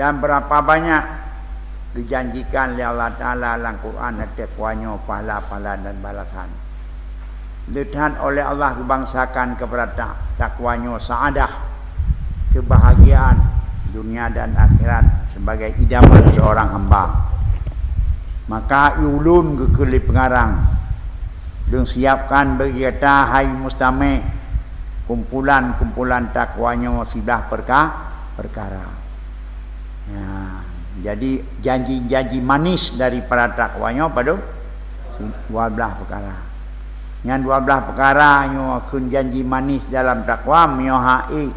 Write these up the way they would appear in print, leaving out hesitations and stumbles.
Dan berapa banyak dijanjikan oleh Allah Ta'ala dalam Quran takwanya pahala-pahala dan balasan. Dilihat oleh Allah kebangsakan kepada takwanya saadah, kebahagiaan dunia dan akhirat sebagai idaman seorang hamba. Maka ulun ke keli pengarang dan siapkan bagi kita hai mustami kumpulan-kumpulan takwanya sidah perkara. Ya, jadi janji-janji manis daripada takwanya pada 12 perkara. Yang 12 perkara yang kun janji manis dalam takwa miohai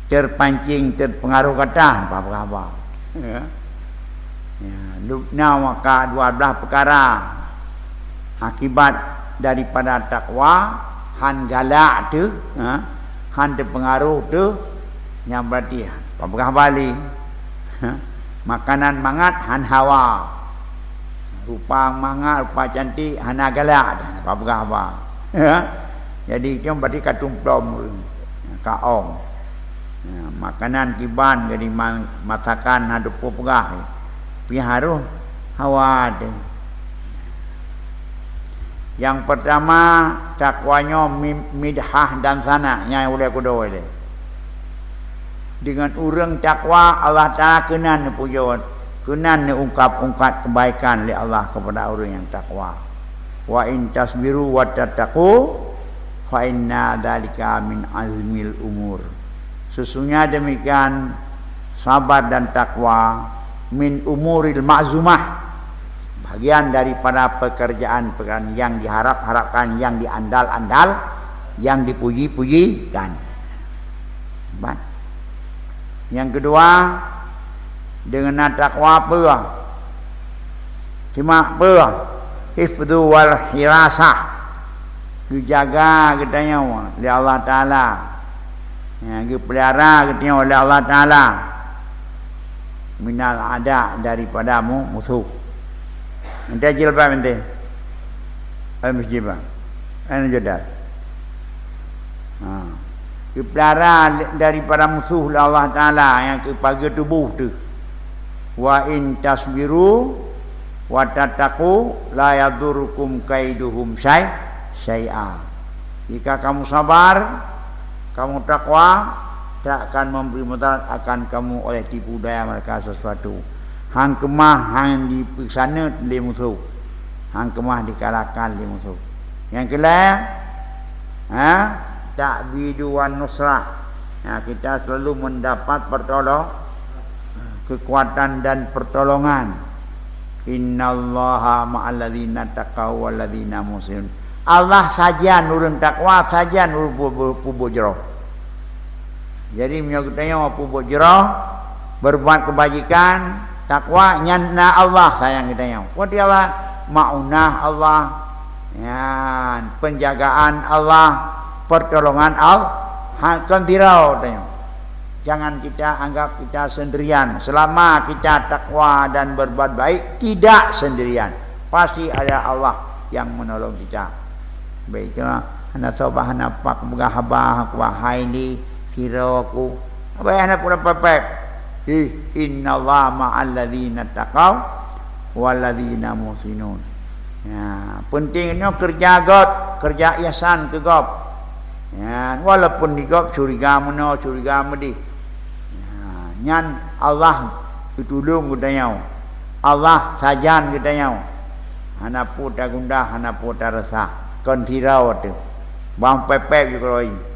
terpancing terpengaruh kata apa-apa. Ya. Ya, lupna maka 12 perkara akibat daripada takwa han galak tu, han terpengaruh tu yang berarti apa balik. Makanan mangat han hawa. Rupa mangat, rupa cantik han galak apa. Ya. Jadi dia berarti katumplom kaong. Ya, makanan kiban jadi masakan ada pegah. Piharuh hawa ada. Yang pertama takwanya midhah dan sana yang boleh kudo ile. Dengan urang takwa Allah Taala kenan puja, kenan ungkap-ungkap kebaikan oleh Allah kepada orang yang takwa. Wa in tasbiru wa tattaqu fa inna dzalika min azmil umur. Sesungguhnya demikian sabar dan takwa min umuril ma'zumah, bagian daripada pekerjaan-pekerjaan yang diharap-harapkan, yang diandal-andal, yang dipuji-pujikan. Yang kedua, dengan takwa apa? Cuma apa? Hifdzu wal hirasah, dijaga katanya oleh Allah Taala, yang dipelihara katanya oleh Allah Taala minal ada daripadamu musuh. Ente jilbab ente. Ai musjibah. Ana jadal. Dipelihara daripada musuh Allah Taala yang kepada tubuh tu. Wa in tasbiru wa tattaqu la yadurukum kaiduhum syai'a. Jika kamu sabar, kamu takwa, tak akan memberi mudarat akan kamu oleh tipu daya mereka sesuatu. Hang kemah hang dipiksana oleh musuh, hang kemah dikalahkan oleh musuh. Yang kelima, ta'bidu wan nusrah. Kita selalu mendapat kekuatan dan pertolongan. Innallaha ma'al ladzina taqaw wal ladzina muhsinun. Allah saja nurun takwa, saja nur pubujro. Jadi menyokutnya apa buat jerah, berbuat kebajikan, takwa nyana Allah sayang kita. What dia Allah, maunah Allah, ya, penjagaan Allah, pertolongan Allah, kontirau tanya. Jangan kita anggap kita sendirian. Selama kita takwa dan berbuat baik, tidak sendirian. Pasti ada Allah yang menolong kita. Baiklah, anda sobah napak mengahbah wahai ni siraku apa yang nak pura pepek innallaha ma'al ladzina taqaw wal ladzina muhsinun. Ya, pentingnya kerja God, kerja ihsan ke God. Ya, walaupun di God curiga mana curiga medi. Ya, nyan Allah tutulung kita Allah sajan kita hana puta gundah hana puta resah kon tirau tu bang pepek juga roi.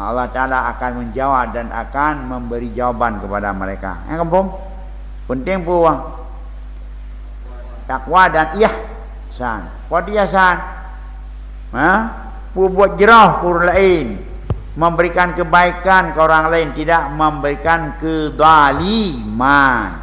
Allah Ta'ala akan menjawab dan akan memberi jawaban kepada mereka. Yang kampung penting pun takwa dan ihsan. What ihsan? Buat jerah ke orang lain, memberikan kebaikan ke orang lain, tidak memberikan kedaliman.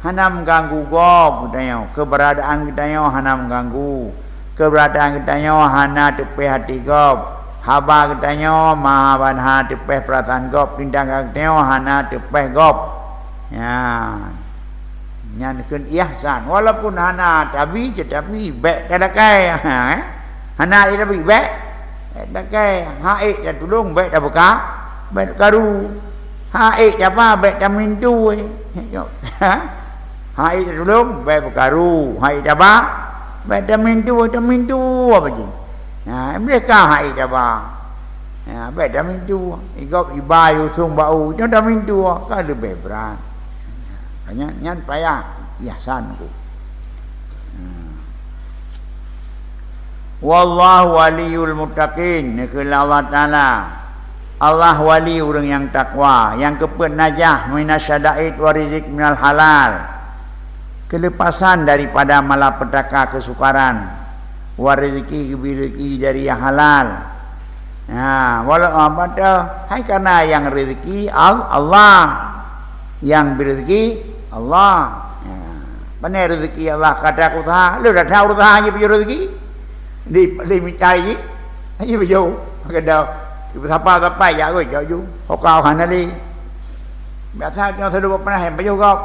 Hana mengganggu gob katanya, keberadaan katanya hana mengganggu, keberadaan katanya hana tepi hati gob. Haba katanya mahaban ha tepeh perasaan gop pindang katanya hana tepeh gop. Ya. Nyan kun ihsan walaupun hana tapi tetapi baik kadakai. Hana dia tapi baik. Dakai haik dah tolong baik dah buka. Baik karu. Haid apa baik tamin tu haid belum baik berkaru haid apa baik tamin tu apa je mereka haid apa baik tamin tu igop ibayu sung bau itu tamin tu kan lebih berat banyak nyan payah ihsan ku wallahu waliyul muttaqin niklah Allah Taala Allah wali orang yang takwa, yang kepet najah minasyada'id wa rizq minal halal. Kelepasan daripada malapetaka kesukaran, wa rizqi dari yang halal. Walau abada hai karena yang rezeki Allah, yang berezeki Allah. Benar rezeki Allah kata aku tha, lu dah tahu tha je punya rezeki. Di mitai je. Ai bejo, kada siapa ya gue jauh kau hana li biasa yang sudah pernah hem baju kau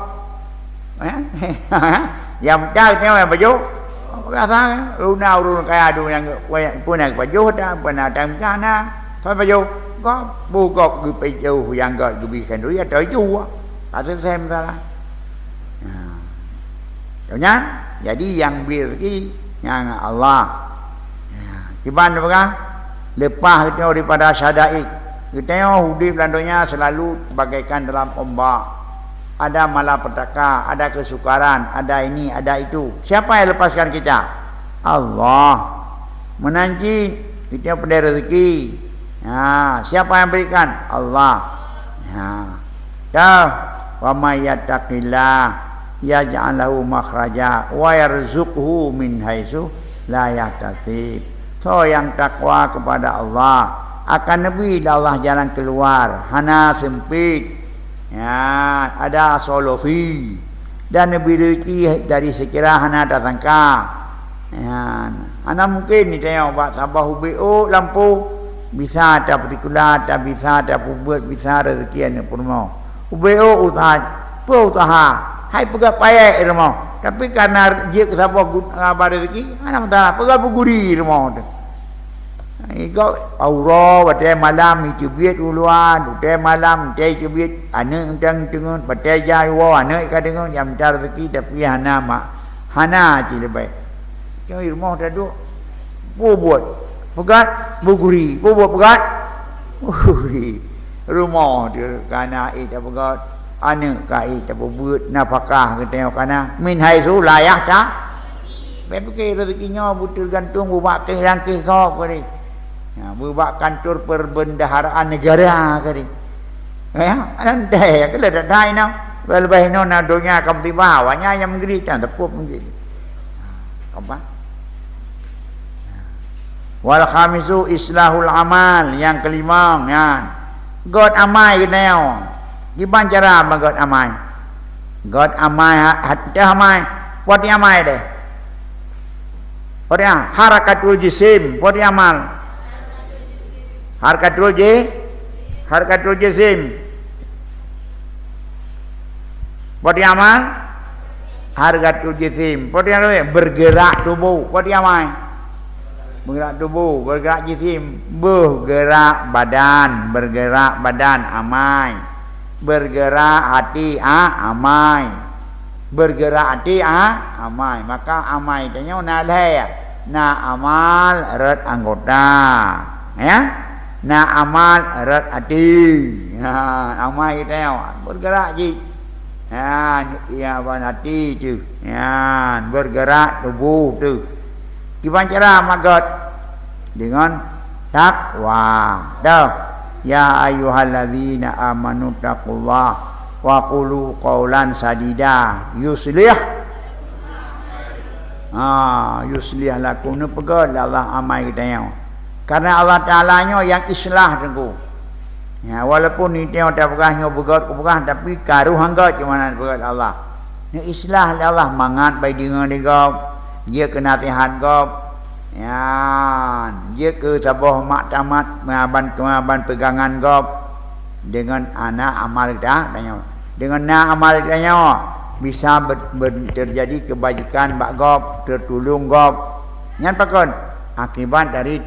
yang cai yang baju biasa runa kaya ada yang punya baju dah pernah tam sana thôi baju có bu cột người baju yang gọi người bị khen đuổi trời chu tak xem salah Tahunya jadi yang rezeki yang Allah gimana bagaimana lepas kita daripada syadaid kita hidup landonya selalu bagaikan dalam ombak ada malapetaka ada kesukaran ada ini ada itu siapa yang lepaskan kita Allah menanji kita pada rezeki siapa yang berikan Allah dah wa may yattaqillah yaj'al lahu makhraja wa yarzuqhu min haitsu la yahtasib. So yang takwa kepada Allah akan lebih Allah jalan keluar hana sempit ada solusi dan lebih rezeki dari sekira hana datangka hana mungkin ni tengok buat sabah UBO lampu bisa ada partikular tak bisa ada buat bisa rezeki ane purmo UBO usaha hai pegang payah irmo tapi karena dia kesabah ngabar rezeki ana mentah pegang buguri irmo tu kau aura pada malam itu biat uluan pada malam teh biat anak tengah pada jauh anak kadang jam tar rezeki tapi hana mak hana je lebih kau irmo dah duk buat pegat buguri buat pegat buguri rumah dia kana itu pegat anak kai tak buat nafkah kita kana min haitsu la yahta betul rezekinya butuh gantung buat kelangkih kau ni buat kantor perbendaharaan negara kali andai kalau ada no lebih no na dunia kam tiba awanya yang menggeri dan tepuk menggeri apa wal khamisu islahul amal yang kelima God amai kenal gimana cara God amai God amai hatta amai buat amai deh buat harakatul jisim buat amal harakatul jisim buat amal harakatul jisim buat bergerak tubuh buat amal bergerak tubuh bergerak jisim bergerak badan amai bergerak hati amai bergerak hati amai maka amai tanya na amal rat anggota ya na amal erat hati amai tengok bergerak je ia ban hati tu bergerak tubuh tu gimana cara magat dengan takwa dah ya ayyuhallazina amanu taqullah wa qulu qawlan sadida yuslih yuslih lakum nu pegad Allah amai tengok karena Allah Ta'alanya yang islah tengku. Walaupun ni tengok tak pegahnya begat tapi karuh hangga cuma begat Allah. Ni islah Allah mangat baik dengan dia dia kena nasihat gop. Dia ke sabah maktamat mengaban pegangan gop dengan anak amal dah tanya. Dengan amal tanya bisa terjadi kebajikan bak gop, tertulung gop. Yang pakon akibat dari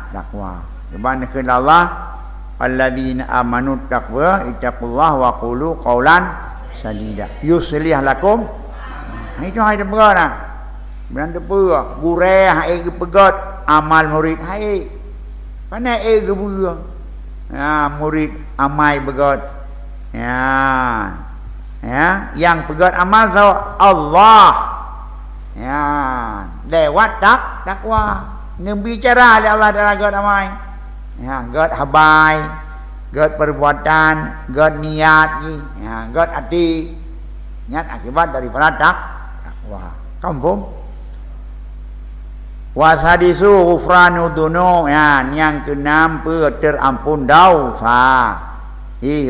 takwa. Kebana ke Allah alladzina amanu taqwa ittaqullah wa qulu qawlan sadida yuslih lakum. Itu hai depa dah. Beran depa gure hai ke pegot amal murid hai. Pandai ke bura. Murid amai pegot. Yang pegot amal so Allah. Lewat takwa.នឹងbicara oleh Allah dalam God amai. God habai, God perbuatan, God niat ni, God hati. Niat akibat daripada takwa. Kampung. Wasadisu ghufranu dzunub. Yang keenam terampun dosa.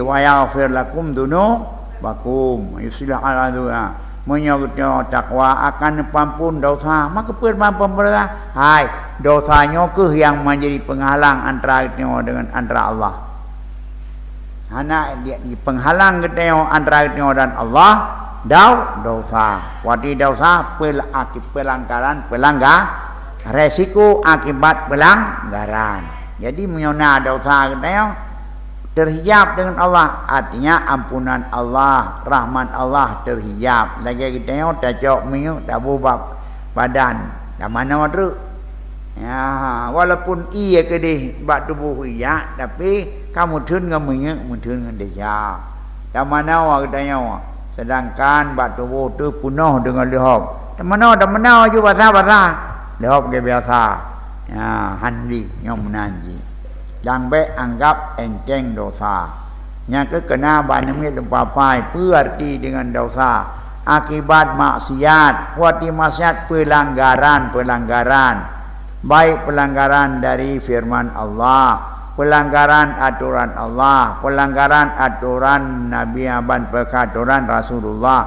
Wa yaghfir lakum dzunubakum. Yusillah ala menyebutnya takwa akan ampun dosa. Maka permampun berkata, hai dosanya ke yang menjadi penghalang antara kita dengan antara Allah. Anak dia di penghalang kita antara kita dan Allah. Dosa. Wadi dosa pelanggaran resiko akibat pelanggaran. Jadi menyona dosa kita terhijab dengan Allah, artinya ampunan Allah, rahmat Allah terhijab. Lagi kita tak cok minyak, tak bubak badan, tak mana waktu. Walaupun ia kedih bak tubuh ia, tapi kamu tun dengan minyak, tun dengan dia. Tak mana waktunya. Sedangkan bak tubuh tu penuh dengan lihop. Tak mana juga basah. Lihop ke biasa. Handi yang menanji. Yang baik anggap enteng dosa. Yang kena banamit lempapai berarti dengan dosa. Akibat maksiat, wati maksiat pelanggaran. Baik pelanggaran dari firman Allah, pelanggaran aturan Allah, pelanggaran aturan Nabi Aban perkaturan Rasulullah,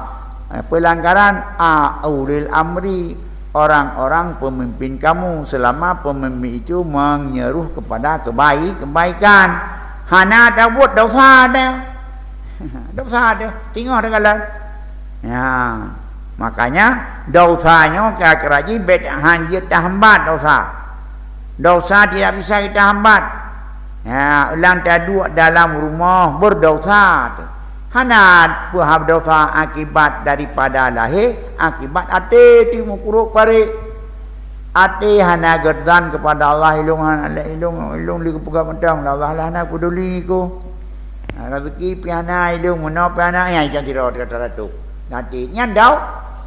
pelanggaran ulil amri, orang-orang pemimpin kamu selama pemimpin itu menyeru kepada kebaikan. Hana dah buat dosa dia. Dosa dia. Tengok dengan makanya dosanya keraji bet hanjir dah hambat dosa. Dosa tidak bisa kita hambat. Ulang taduk dalam rumah berdosa. Hana buah dosa akibat daripada lahir, akibat hati timu kuruk parik. Hati hana gerdan kepada Allah ilung li kepuga mentang Allah lah nak peduli ko. Rezeki piana ilung meno piana yang kira kata ratu. Nanti nyandau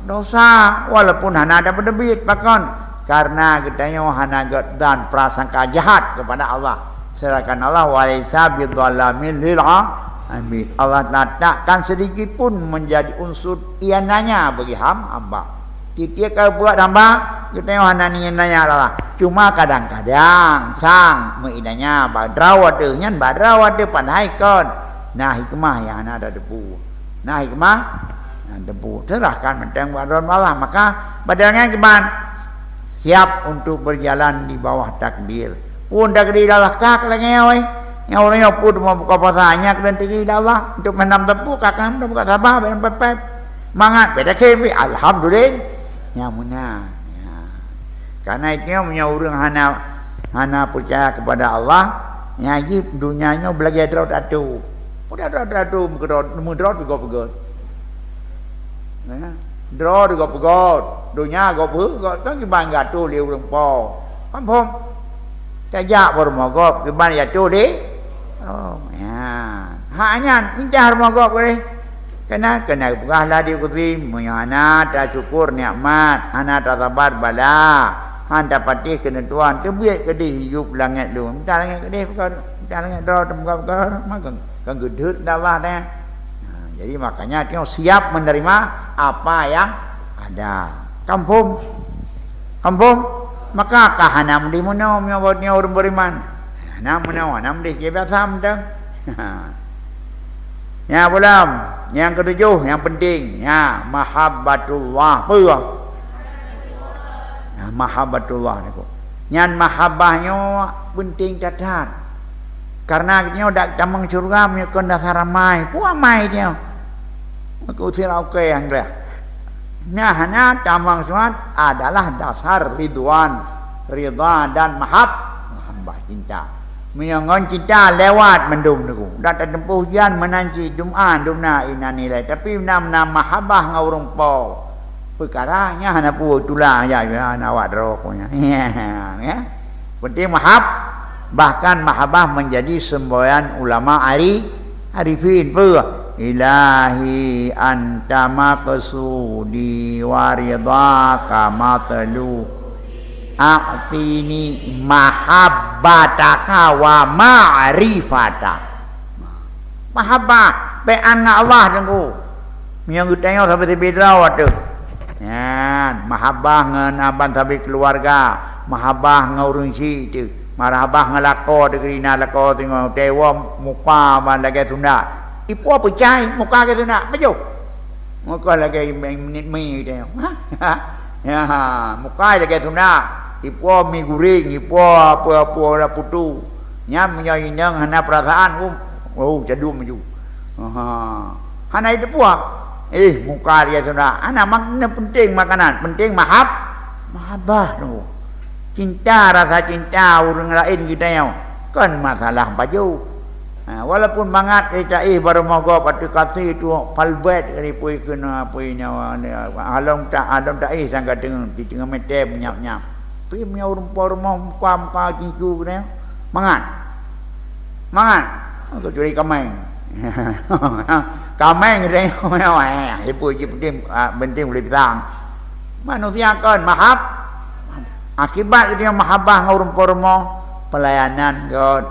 dosa walaupun hana ada berdebit pakon karena gedanya hana gerdan prasangka jahat kepada Allah. Sedangkan Allah walaisa bidzalamin lil amin. Allah letakkan sedikit pun menjadi unsur iananya bagi hamba. Tiap kalau buat hamba, kita yang hanani nanya Allah. Cuma kadang-kadang sang menginanya badrawat dengan badrawat dia pandai kon. Nah hikmah yang ada debu. Nah hikmah debu. Serahkan mentang badron Allah. Maka badannya keban siap untuk berjalan di bawah takdir. Pun takdir Allah kak lagi awai. Yang orangnya pun mau buka pasanya dan tinggi Allah untuk menam tepu kakak dah buka sabar dan pepep mangat beda kemi alhamdulillah nyamuna. Karena itu punya orang hana percaya kepada Allah ngaji dunianya belajar drat atu. Udah drat atu mudrat juga pegot. Drat juga pegot. Dunia juga pegot. Kan bangga tu liu rempau. Pom. Tajak bermogop keban ya tu deh. Oh ya, hanya minta harmogop boleh. Kena bukalah dia kutim. Menyana tak syukur nikmat, hana tak sabar bala, han dapat ketentuan. Terbiak kedih hidup langit lu. Minta langit kedih perkara, minta langit doa perkara, maka kan gedut Allah dah. Jadi makanya dia siap menerima apa yang ada. Kampung, maka kahanam di mana menyebutnya orang beriman. Nam deh dia biasa macam. Ya belum. Yang ketujuh yang penting ya mahabbatullah. Apa? Ya mahabbatullah ni ko. Yang mahabbahnya penting catat. Karena dia dak tamang surga punya kon dasar ramai. Puamai dia. Maka usir okey yang dia. Hanya tamang suat adalah dasar ridwan, ridha dan mahabbah cinta. Menyangon cinta lewat mendum tu. Dak tempuh jan menanci Jumaat dumna ina nilai. Tapi nam mahabbah ngau urang po. Perkaranya hana pu tulah ya awak rokoknya. Ya. Penting bahkan mahabbah menjadi semboyan ulama arifin pula. Ilahi anta maqsudi waridaka matlu a'tini mahabbataka wa ma'rifata. Mahabbah pe'an Allah tengku. Yang tengok sampai tibidrawat tu. Ya, mahabbah ngan aban sampai keluarga, mahabbah ngurung si tu. Marhabah ngelako tu kerina lako tengok dewa muka ban lagi Sunda. Ipu apa cai muka ke Sunda? Baju. Muka lagi minit mi tengok. Ya, muka lagi Sunda. Ipu mi guring, ipu apa la putu. Nyam nyayinang hana perasaan jadu maju. Hana itu puak. Muka dia Sunda. Hana makna penting makanan, penting mahabbah tu. Cinta, rasa cinta orang lain kita yang kan masalah baju. Walaupun bangat kita baru moga patu kasih tu palbet dari pui kena pui nyawa along tak sangka dengan tengah metem nyap. Pi punya rumah muka cincu kena mangat. Aku curi kameng. Kameng dia pui penting boleh pisang. Manusia kan akibat dia mahabbah ngurung pormo pelayanan God.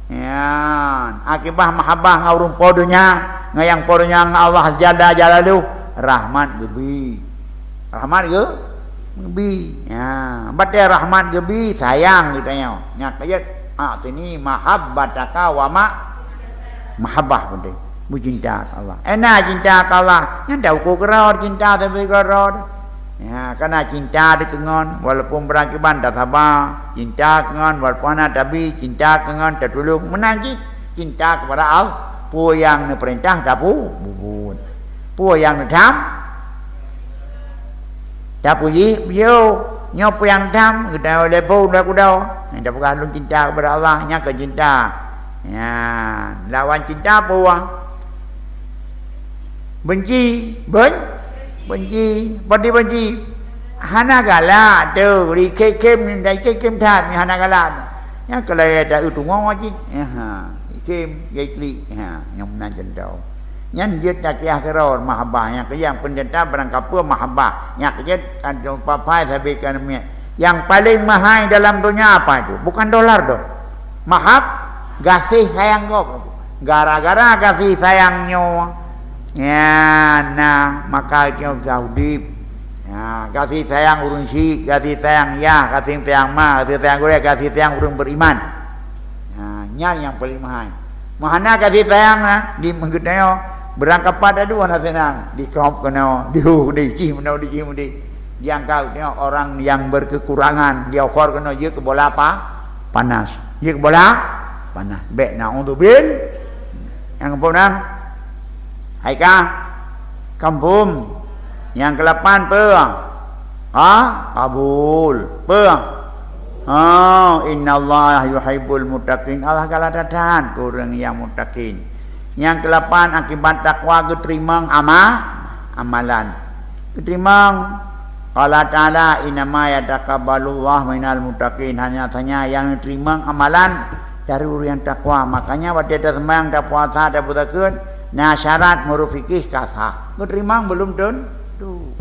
Ya, akibat mahabbah ngurung podonya, ngayang podonya Allah jalalu rahmat gebi. Rahmat gebi. Ya, batai rahmat gebi sayang kitanya. Nya kaya ini mahabbataka wa mahabbah penting. Cinta Allah. Enak cinta Allah. Yang dah ukur kerot cinta tapi kerot. Ya, karena cinta dikengon walaupun berakibat tak sabar, cinta kengon walaupun ada tapi cinta kengon tak tolong menangi cinta kepada Allah. Pu yang perintah tak bubun. Pu yang dam tak puji bio nyopo yang dam kita lepo dah kudau. Ndak bukan cinta kepada Allah, nya ke cinta. Ya, lawan cinta apa? Benci. Benci. Hana galak tu, ri kem dai kem that mi hana galak. Ya kalau ada itu ngawajin. Kem yaikli. Yang menajan dau. Nyan jet dak ya keror mahabbah yang ke yang pendeta berangkap mahabbah. Yang jet anjung papai sabikan mi. Yang paling mahal dalam dunia apa itu? Bukan dolar dong. Kasih sayang kau. Gara-gara kasih sayangnya. Ya, maka dia Saudi. Ya, kasih sayang urung si, kasih sayang ya, kasih sayang ma, kasih sayang gue, kasih sayang urung beriman. Nyan yang paling mahal. Mahana kasih sayang di menggedeo berangkat pada dua senang di krop kena di diangkat orang yang berkekurangan dia okor kena ye ke bola panas. Ye ke bola panas. Baik nak untuk bil yang kemudian Haika kampung yang ke-8 kabul innallaha yuhibbul muttaqin. Allah kala datan kurang yang muttaqin. Yang ke-8 akibat takwa keterima amalan. Keterima Allah Taala innama yataqabbalullahu minal muttaqin, hanya yang terima amalan dari orang yang takwa. Makanya pada sembahyang dak puasa dak bertakun syarat murufikih kasah. Keterima belum tentu.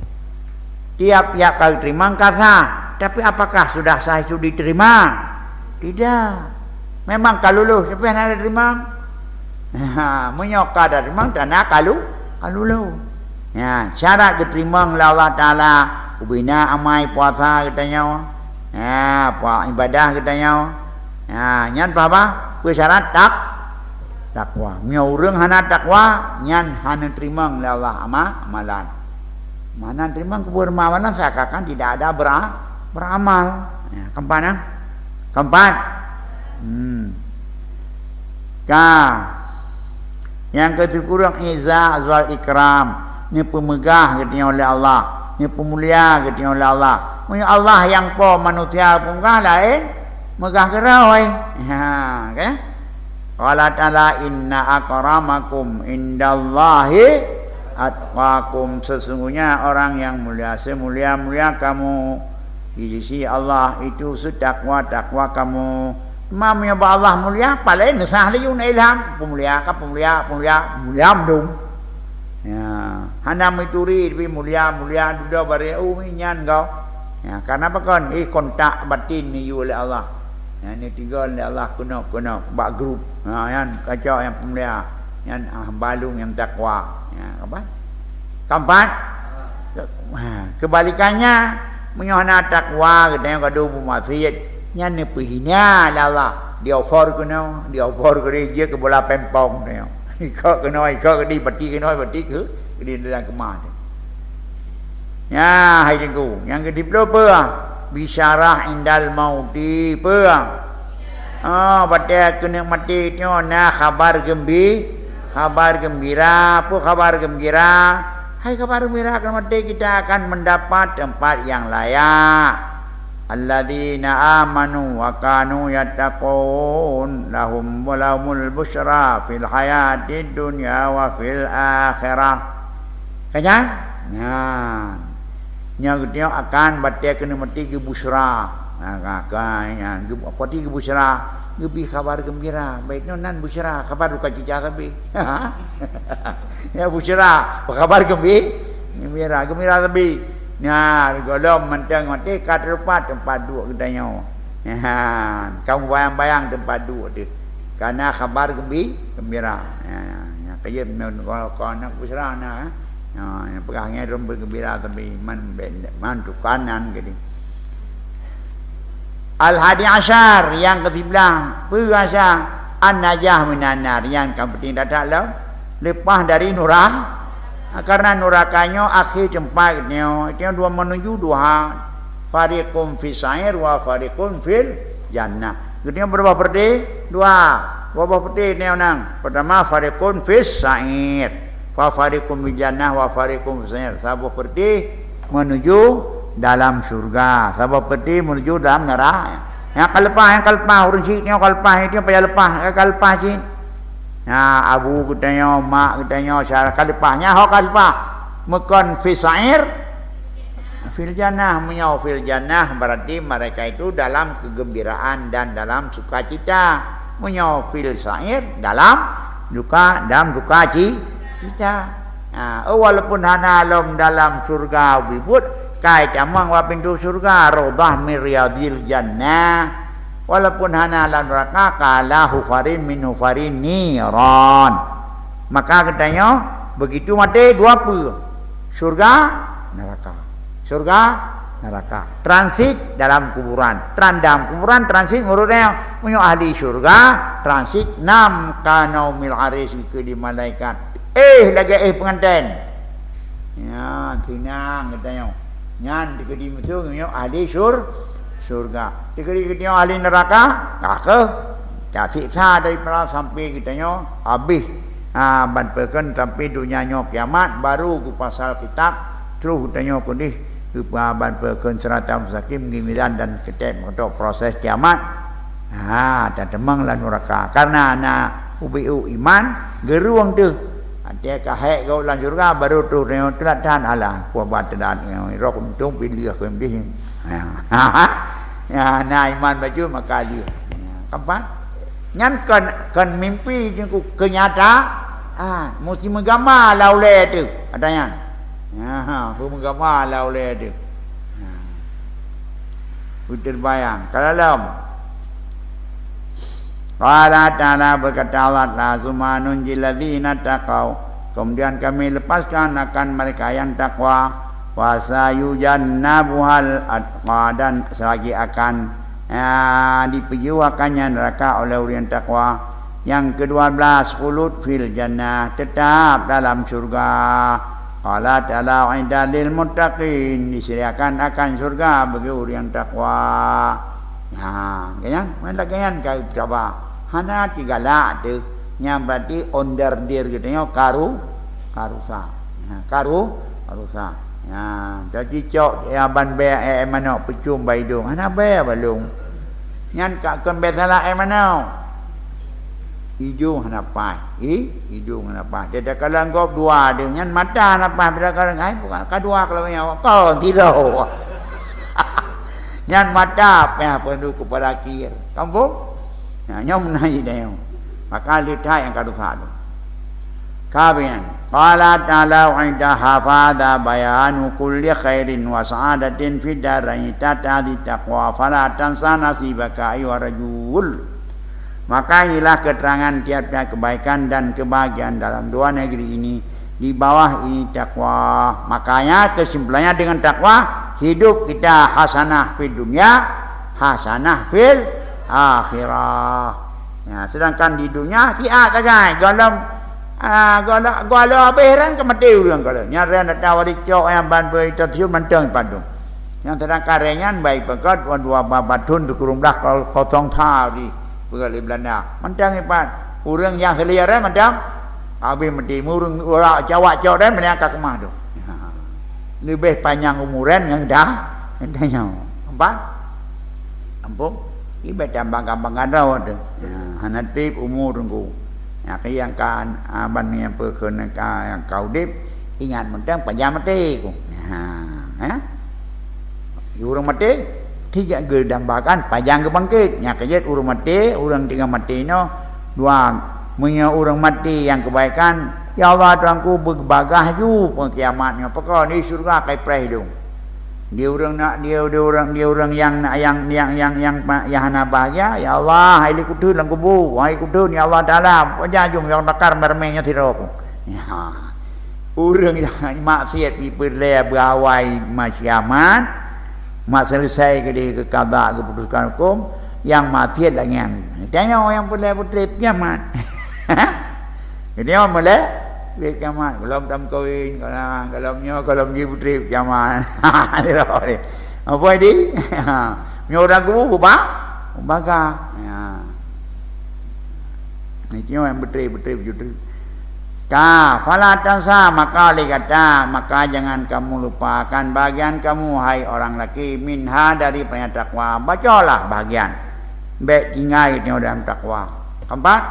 Tiap kali terima kasah. Tapi apakah sudah sah itu diterima? Tidak. Memang kaluluh. Siapa yang ada terima? Menyokah ada terima. Tanah kaluluh. Ya, syarat keterima oleh Allah Ta'ala. Ubina amai puasa katanya. Ya, ibadah katanya. Ya, nyan apa? Syarat takwa. Nyaureng hana takwa nyan hana terima oleh Allah amalan. Mana terima keberamalan seakan tidak ada beramal. Ya, keempat. Yang ketujuh izah azwal ikram. Ini pemegah katanya oleh Allah. Ini pemulia katanya oleh Allah. Punya Allah yang po manusia pun lain megah kerau ai. Ha, kan? Qala ta'ala inna akramakum indallahi atqakum, sesungguhnya orang yang mulia semulia-mulia kamu di sisi Allah itu setakwa kamu. Mamnya Allah mulia paling nesah liun ilham pemulia mulia mendung. Ya, hana mituri tapi mulia duda bare nyan kau. Ya, karena apa kan? Kontak batin ni you oleh Allah. Ya, ni tiga oleh Allah kena bak grup. Ha, yang kacau yang pemulia, yang balung yang takwa. Ya, apa? Keempat. Ha, kebalikannya menyohana takwa katanya kadu maksiat. Yang ni pihina lah Allah. Dia offer kena, dia dia ke bola pempong dia. Ikut kena ke di peti ke di dalam kemah tu. Ya, hai tengku. Yang kedua apa? Bisyarah indal mauti apa? Pada kena mati tu na khabar gembira. Apa khabar gembira? Hai kabar gembira kena mati kita akan mendapat tempat yang layak. Alladzina amanu wa kanu yattaqun lahum walahumul busyra fil hayatid dunya wa fil akhirah. Kan? Nah. Yang dia akan batia kena mati ke busyra. Kan apa ti ke busyra? Gebi kabar gembira. Baiknya nan busyra, kabar duka cita gebi. Ya busyra, kabar gembira gebi. Ya, golom mentang mati kat tempat duduk katanya. Ya, kamu bayang-bayang tempat duduk tu. Karena kabar gembira. Ya, kaya kalau nak busra nak. Ya, pegangnya rom bergembira tapi man tu kanan gini. Al-hadi asyar yang ke-11 perasa an-najah minan nar yang kamu penting datang lepas dari neraka. Karena nerakanya akhir tempatnya itu dua menuju dua fariqum fi sa'ir wa fariqum fil jannah. Gedenya berapa peti? Berapa peti ni nang? Pertama fariqun fis sa'ir wa fariqum fil jannah wa fariqum fis sa'ir. Satu peti menuju dalam surga, satu peti menuju dalam neraka. Yang kalpah urus ni kalpah itu payah lepas cik. Ya, abu katanya, mak katanya, syarah kalipahnya, kalipah. Mekon fi sa'ir, fil jannah, menyau fil jannah, berarti mereka itu dalam kegembiraan dan dalam sukacita. Menyau fil sa'ir, dalam duka cita. Ya, walaupun hana alam dalam surga wibut, kai camang wa pintu surga, rodah miryadil jannah. Walaupun hana lan neraka kala hufarin min hufarin niran. Maka katanya begitu mati dua apa? Surga, neraka. Transit dalam kuburan. Dalam kuburan transit menurutnya punya ahli surga, transit 6 kanaumil aris ke di malaikat. Lagi pengantin. Ya, tinang katanya. Nyan di betul ahli surga. Dikira-kira ahli neraka, tak siksa daripada sampai kitanya habis. Banpekan sampai dunianya kiamat baru ke pasal kitab terus kitanya kudih ke banpekan serata musakim gimiran dan ketep untuk proses kiamat. Dan temanglah neraka. Karena anak ubiu iman geruang tu. Dia kahek kau lan surga baru tu tengok telatan Allah puas tedan rok untung pilih aku ambil. Ya, na iman baju maka dia. Keempat, nyan kan mimpi jengku kenyataan. Mesti menggambar laule tu. Katanya. Ya, menggambar laule tu. Putar bayang. Kalau Qala ta'ala berkata Allah la sumanun jilladzina taqau. Kemudian kami lepaskan akan mereka yang takwa. Wasayujannabuhal atqa, dan selagi akan diperjuangkannya neraka oleh orang takwa. Yang ke-12 khulud fil jannah, tetap dalam surga. Qala ta'ala idalil muttaqin, disediakan akan surga bagi orang takwa. Kan? Mana kan kau coba. Hana tigala tu yang berarti onder dir katanya karusa. Karusa. Ya, jadi cok ya ban be mana pecum baidung. Hana be balung. Nyan kat kembali salah mana? Hijau hanapai. Hijau hanapai. Dia dah kalau anggap dua dia. Nyan mata hanapai. Dia kalau ngai bukan. Kedua kalau yang kau tidak. Nyan mata apa penuh kepada kir. Kampung? Nyan menaik dia. Maka lihat yang kadu satu. Kabian. Qala ta'ala wa'ida hafadha bayanu kulli khairin wa sa'adatin fid darain tatadi taqwa fala tansa nasibaka ayyuhar rajul. Maka inilah keterangan tiap-tiap kebaikan dan kebahagiaan dalam dua negeri ini. Di bawah ini takwa. Makanya kesimpulannya dengan takwa, hidup kita hasanah fil dunia, hasanah fil akhirah. Ya, sedangkan di dunia fiat saja. Kalau aberan ke mati orang kalau. Nyarian datang wali cok yang ban beri tertiup menteng padu. Yang sedangkan renyan baik pekat dua batun tu kurumlah kalau kosong thau di Pegawai Belanda. Mentang ipat. Orang yang selera mentang. Habis mati. Orang cawak-cawak dan menyangka kemah tu. Lebih panjang umuran yang dah. Entahnya. Nampak? Ampun. Ibat tambang-tambang ada tu. Hanatip umur tunggu. Yang kan abang yang perkenan yang kau dip. Ingat mentang panjang mati. Orang mati. Tiga gedambakan panjang ke bangkit. Yang kejut orang mati, orang tinggal mati no. Dua punya orang mati yang kebaikan. Ya Allah Tuhanku berbagah ju kiamatnya. Pokok ni surga kai preh dong. Dia orang nak dia orang yang hana bahagia. Ya Allah, hai likutun lang kubu. Hai kutun ya Allah Taala. Pajajum yang takar mermenya tirok. Ya. Orang yang maksiat diperleh berawai masyaman. Mak selesai ke dia ke qada keputusan hukum yang mati lagi yang tanya orang boleh putri kiamat. Jadi orang boleh kiamat kalau tam kawin kalau dia putri kiamat. Apa ini? Nyorang ku ba? Baga. Ya. Ini orang putri putri. Fala tansa maka kata maka jangan kamu lupakan bagian kamu hai orang laki minha dari banyak takwa. Bacalah bagian baik tinggal itu dalam takwa. Keempat